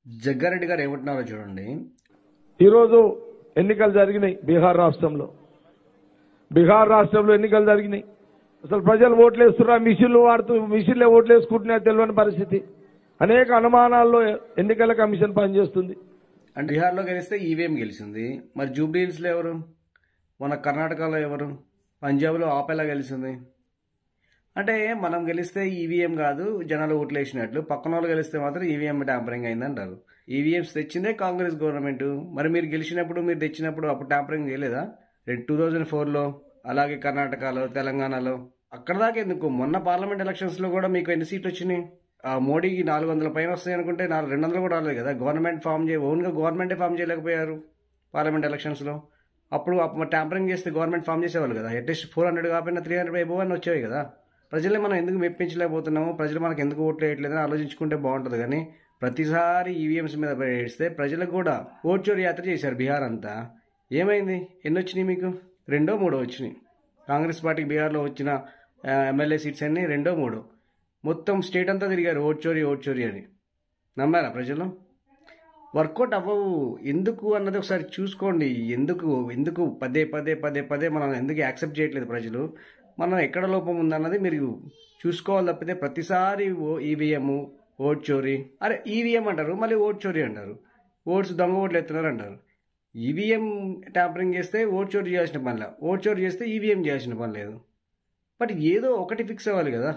జగ్గారెడ్డి గారు ఏమంటున్నారో చూడండి. ఈరోజు ఎన్నికలు జరిగినాయి బీహార్ రాష్ట్రంలో ఎన్నికలు జరిగినాయి. అసలు ప్రజలు ఓట్లేస్తున్నా మిషన్లు వాడుతూ మిషన్లే ఓట్లేసుకుంటున్నా తెలియని పరిస్థితి. అనేక అనుమానాల్లో ఎన్నికల కమిషన్ పనిచేస్తుంది. అంటే బీహార్లో గెలిస్తే ఈవీఎం గెలిచింది, మరి జూబ్లీ హిల్స్లో ఎవరు, మన కర్ణాటకలో ఎవరు, పంజాబ్లో ఆపేలా గెలిచింది. అంటే మనం గెలిస్తే ఈవీఎం కాదు జనాలు ఓట్లు వేసినట్లు, పక్కన వాళ్ళు గెలిస్తే మాత్రం ఈవీఎం ట్యాంపరింగ్ అయిందంటారు. ఈవీఎంస్ తెచ్చిందే కాంగ్రెస్ గవర్నమెంట్. మరి మీరు గెలిచినప్పుడు మీరు తెచ్చినప్పుడు అప్పుడు ట్యాంపరింగ్ చేయలేదా? 2004లో అలాగే కర్ణాటకలో తెలంగాణలో అక్కడ దాకా ఎందుకు, మొన్న పార్లమెంట్ ఎలక్షన్స్లో కూడా మీకు ఎన్ని సీట్లు వచ్చినాయి? మోడీకి 400 పైన వస్తాయి అనుకుంటే 200 కూడా రాలేదు కదా. గవర్నమెంట్ ఓన్గా గవర్నమెంటే ఫామ్ చేయలేకపోయారు పార్లమెంట్ ఎలక్షన్స్లో. అప్పుడు ట్యాంపరింగ్ చేస్తే గవర్నమెంట్ ఫామ్ చేసేవాళ్ళు కదా. అట్లీస్ట్ 400 కాకపోయినా 300 అబోవ్ అని వచ్చేవి కదా. ప్రజల్ని మనం ఎందుకు మెప్పించలేకపోతున్నాము, ప్రజలు మనకు ఎందుకు ఓట్లు వేయట్లేదని ఆలోచించుకుంటే బాగుంటుంది. కానీ ప్రతిసారి ఈవీఎంస్ మీద వేస్తే ప్రజలకు కూడా ఓట్చోరి యాత్ర చేశారు బీహార్ అంతా. ఏమైంది? ఎన్ని వచ్చినాయి మీకు? 2, 3 వచ్చినాయి. కాంగ్రెస్ పార్టీకి బీహార్లో వచ్చిన ఎమ్మెల్యే సీట్స్ అన్ని 2, 3 మొత్తం స్టేట్ అంతా తిరిగారు ఓట్చోరి అని. నమ్మారా ప్రజలు? వర్కౌట్ అవ్వవు. ఎందుకు అన్నది ఒకసారి చూసుకోండి. ఎందుకు పదే మనం ఎందుకు యాక్సెప్ట్ చేయట్లేదు ప్రజలు? మనం ఎక్కడ లోపం ఉందన్నది మీరు చూసుకోవాలి తప్పితే ప్రతిసారి ఈవీఎం ఓట్చోరి, అరే ఈవీఎం అంటారు మళ్ళీ ఓట్చోరి అంటారు. దొంగ ఓట్లు ఎత్తున్నారు అంటారు. ఈవీఎం ట్యాంపరింగ్ చేస్తే ఓట్చోరి చేయాల్సిన పని లేదు, ఓట్చోరి చేస్తే ఈవీఎం చేయాల్సిన పని లేదు. బట్ ఏదో ఒకటి ఫిక్స్ అవ్వాలి కదా.